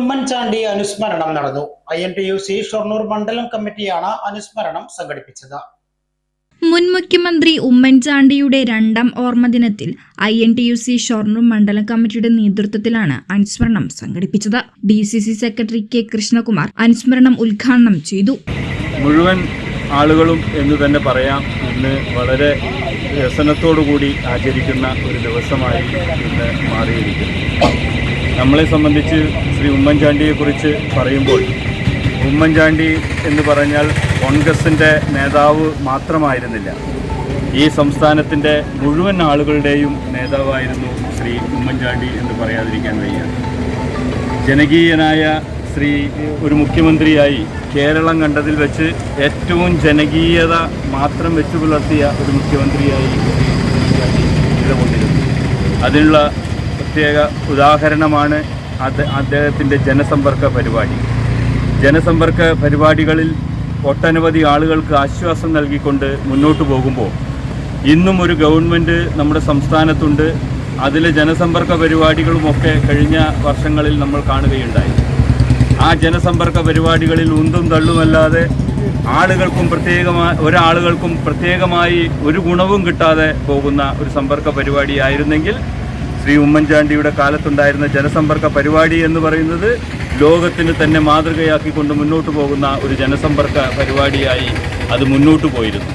ഉമ്മൻചാണ്ടി അനുസ്മരണം നടന്നു. INTUC ഷൊർണൂർ മണ്ഡലം കമ്മിറ്റിയാണ് അനുസ്മരണം സംഘടിപ്പിച്ചത്. മുൻ മുഖ്യമന്ത്രി ഉമ്മൻചാണ്ടിയുടെ 2ാം ഓർമ്മദിനത്തിൽ INTUC ഷൊർണൂർ മണ്ഡലം കമ്മിറ്റിയുടെ നേതൃത്വത്തിലാണ് അനുസ്മരണം സംഘടിപ്പിച്ചത്. DCC secretary K. കൃഷ്ണകുമാർ അനുസ്മരണം ഉദ്ഘാടനം ചെയ്തു. മുഴുവൻ ആളുകളും എന്ന് തന്നെ പറയാം, ഇന്ന് വളരെ വ്യസനത്തോടുകൂടി ആചരിക്കുന്ന ഒരു ദിവസമായി ഇന്ന് മാറിയിരിക്കുന്നു. നമ്മളെ സംബന്ധിച്ച് ശ്രീ ഉമ്മൻചാണ്ടിയെക്കുറിച്ച് പറയുമ്പോൾ ഉമ്മൻചാണ്ടി എന്ന് പറഞ്ഞാൽ കോൺഗ്രസിൻ്റെ നേതാവ് മാത്രമായിരുന്നില്ല, ഈ സംസ്ഥാനത്തിൻ്റെ മുഴുവൻ ആളുകളുടെയും നേതാവായിരുന്നു ശ്രീ ഉമ്മൻചാണ്ടി എന്ന് പറയാതിരിക്കാൻ വയ്യ. ജനകീയനായ ഒരു മുഖ്യമന്ത്രിയായി കേരളം കണ്ടതിൽ വെച്ച് ഏറ്റവും ജനകീയത മാത്രം വെച്ചു പുലർത്തിയ ഒരു മുഖ്യമന്ത്രിയായി ഉമ്മൻചാണ്ടി നിലകൊണ്ടിരുന്നു. അതിനുള്ള പ്രത്യേക ഉദാഹരണമാണ് അദ്ദേഹത്തിൻ്റെ ജനസമ്പർക്ക പരിപാടി. ജനസമ്പർക്ക പരിപാടികളിൽ ഒട്ടനവധി ആളുകൾക്ക് ആശ്വാസം നൽകിക്കൊണ്ട് മുന്നോട്ട് പോകുമ്പോൾ ഇന്നും ഒരു ഗവൺമെൻറ് നമ്മുടെ സംസ്ഥാനത്തുണ്ട്. അതിലെ ജനസമ്പർക്ക പരിപാടികളുമൊക്കെ കഴിഞ്ഞ വർഷങ്ങളിൽ നമ്മൾ കാണുകയുണ്ടായി. ആ ജനസമ്പർക്ക പരിപാടികളിൽ ഉന്തും തള്ളുമല്ലാതെ ഒരാളുകൾക്കും പ്രത്യേകമായി ഒരു ഗുണവും കിട്ടാതെ പോകുന്ന ഒരു സമ്പർക്ക പരിപാടിയായിരുന്നെങ്കിൽ ശ്രീ ഉമ്മൻചാണ്ടിയുടെ കാലത്തുണ്ടായിരുന്ന ജനസമ്പർക്ക പരിപാടി എന്ന് പറയുന്നത് ലോകത്തിന് തന്നെ മാതൃകയാക്കിക്കൊണ്ട് മുന്നോട്ട് പോകുന്ന ഒരു ജനസമ്പർക്ക പരിപാടിയായി അത് മുന്നോട്ട് പോയിരുന്നു.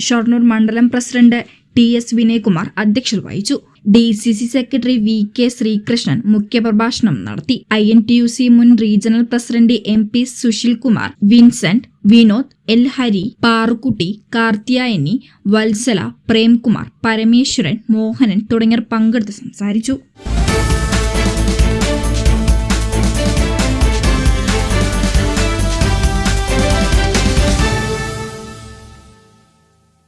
ഷൊർണൂർ മണ്ഡലം പ്രസിഡന്റ് TS വിനയകുമാർ അധ്യക്ഷത വഹിച്ചു. DCC സെക്രട്ടറി VK ശ്രീകൃഷ്ണൻ മുഖ്യപ്രഭാഷണം നടത്തി. INTUC മുൻ regional president MP Sushil Kumar, Vincent, Vinod, L Hari, Parukutty, Karthiyayani, Vatsala, Premkumar, Parameswaran, Mohanan തുടങ്ങിയവർ പങ്കെടുത്ത് സംസാരിച്ചു.